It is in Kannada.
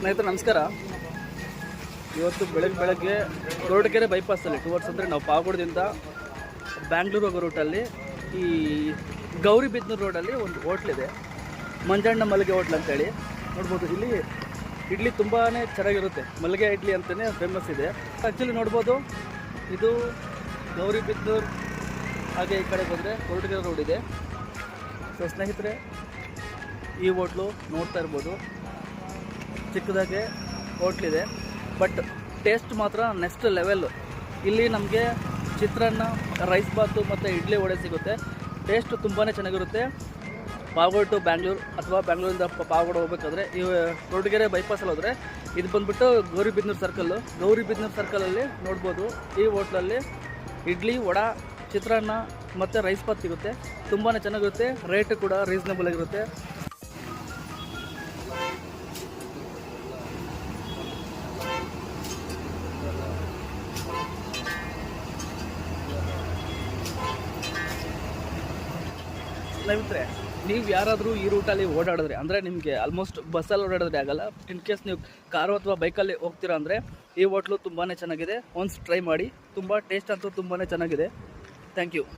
ಸ್ನೇಹಿತರೆ ನಮಸ್ಕಾರ. ಇವತ್ತು ಬೆಳಗ್ಗೆ ಕೊರಟಗೆರೆ ಬೈಪಾಸಲ್ಲಿ ಟುವರ್ಡ್ಸ್ ಅಂದರೆ ನಾವು ಪಾವಗಡದಿಂದ ಬ್ಯಾಂಗ್ಳೂರು ಹೋಗೋ ರೂಟಲ್ಲಿ ಈ ಗೌರಿಬಿದನೂರು ರೋಡಲ್ಲಿ ಒಂದು ಹೋಟ್ಲಿದೆ, ಮಂಜಣ್ಣ ಮಲ್ಲಿಗೆ ಹೋಟ್ಲ್ ಅಂತೇಳಿ ನೋಡ್ಬೋದು. ಇಲ್ಲಿ ಇಡ್ಲಿ ತುಂಬಾ ಚೆನ್ನಾಗಿರುತ್ತೆ, ಮಲ್ಲಿಗೆ ಇಡ್ಲಿ ಅಂತಲೇ ಫೇಮಸ್ ಇದೆ. ಆ್ಯಕ್ಚುಲಿ ನೋಡ್ಬೋದು ಇದು ಗೌರಿಬಿದನೂರು, ಹಾಗೆ ಈ ಕಡೆ ಬಂದರೆ ಕೊರಟಗೆರೆ ರೋಡ್ ಇದೆ. ಸೊ ಸ್ನೇಹಿತರೆ, ಈ ಹೋಟ್ಲು ನೋಡ್ತಾ ಇರ್ಬೋದು, ಚಿಕ್ಕದಾಗೆ ಹೋಟ್ಲಿದೆ, ಬಟ್ ಟೇಸ್ಟ್ ಮಾತ್ರ ನೆಕ್ಸ್ಟ್ ಲೆವೆಲ್ಲು. ಇಲ್ಲಿ ನಮಗೆ ಚಿತ್ರಾನ್ನ, ರೈಸ್ ಬಾತು ಮತ್ತು ಇಡ್ಲಿ ವಡೆ ಸಿಗುತ್ತೆ. ಟೇಸ್ಟ್ ತುಂಬಾ ಚೆನ್ನಾಗಿರುತ್ತೆ. ಪಾವಗಡ ಟು ಬ್ಯಾಂಗ್ಳೂರು ಅಥವಾ ಬ್ಯಾಂಗ್ಳೂರಿಂದ ಪಾವಗಡ ಹೋಗ್ಬೇಕಾದ್ರೆ ಈ ಕೊರಟಗೆರೆ ಬೈಪಾಸಲ್ಲಿ ಹೋದರೆ ಇದು ಬಂದುಬಿಟ್ಟು ಗೌರಿಬಿದನೂರು ಸರ್ಕಲ್ಲು. ಗೌರಿಬಿದನೂರು ಸರ್ಕಲಲ್ಲಿ ನೋಡ್ಬೋದು ಈ ಹೋಟ್ಲಲ್ಲಿ ಇಡ್ಲಿ, ವಡೆ, ಚಿತ್ರಾನ್ನ ಮತ್ತು ರೈಸ್ ಬಾತ್ ಸಿಗುತ್ತೆ. ತುಂಬಾ ಚೆನ್ನಾಗಿರುತ್ತೆ, ರೇಟ್ ಕೂಡ ರೀಸನಬಲ್ ಆಗಿರುತ್ತೆ. ಸ್ನೇಹಿತರೆ, ನೀವು ಯಾರಾದರೂ ಈ ರೂಟಲ್ಲಿ ಓಡಾಡಿದ್ರೆ ಅಂದರೆ ನಿಮಗೆ ಆಲ್ಮೋಸ್ಟ್ ಬಸ್ಸಲ್ಲಿ ಓಡಾಡಿದ್ರೆ ಆಗಲ್ಲ. ಇನ್ ಕೇಸ್ ನೀವು ಕಾರು ಅಥವಾ ಬೈಕಲ್ಲಿ ಹೋಗ್ತೀರಾ ಅಂದರೆ ಈ ಹೋಟ್ಲು ತುಂಬಾ ಚೆನ್ನಾಗಿದೆ. ಒನ್ಸ್ ಟ್ರೈ ಮಾಡಿ, ತುಂಬ ಟೇಸ್ಟ್ ಅಂತೂ ತುಂಬಾ ಚೆನ್ನಾಗಿದೆ. Thank you.